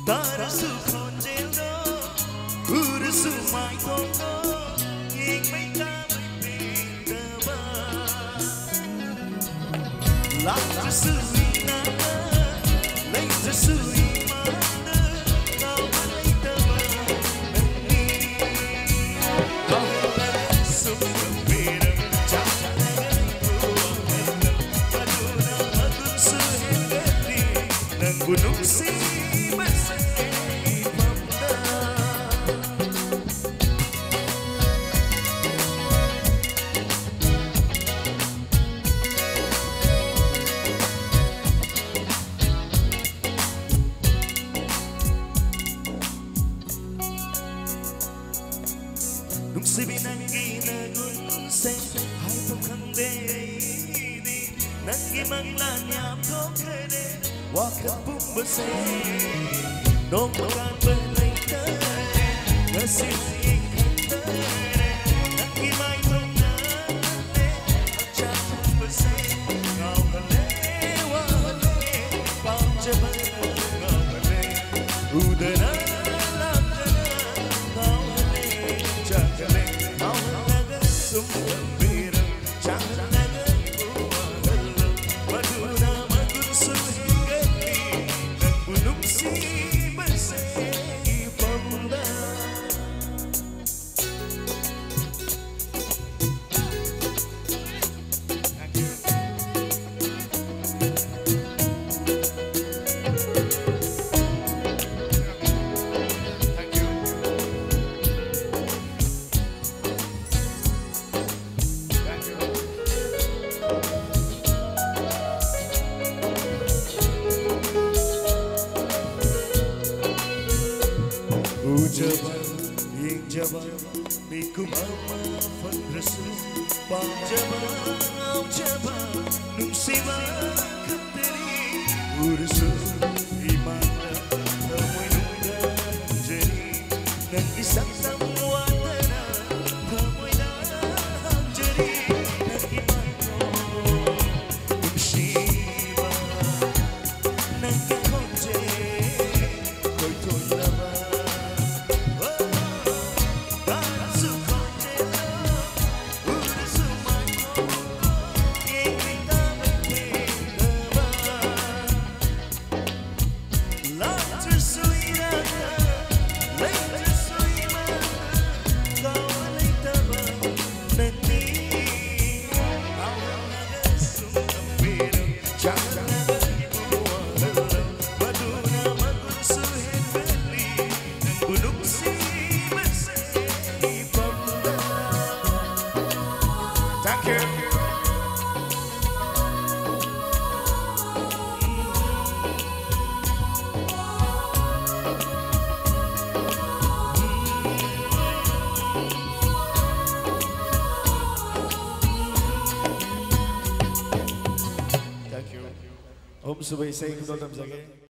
Tarasu konjelo Urusu mai tongo Ing mai ta mai pindaba Lata sui nana Later sui mana Kau malay taba Nani Kau malay sumpira Jangan buang Paduna magun suhengati Nang gunung si Nung sibinangi na gunse Hai pangkande di Nangi manglanyam tokere Waka pumbase Nong makan berlaita Ngasih ikandare Nangi mai tongnane Acak pumbase Ngau hale wale Pau jaban ngau hale Udara Ucapan yang jawab Miku mama fan rasul Panjaman ucapan Nung sima kateri Urusul imana Tamoy nungga jari Nang isang samwatana Tamoy na jari Nang imano Nung sima Nang kakonje Koy toy lama Om Subay Singh Gautam Jage.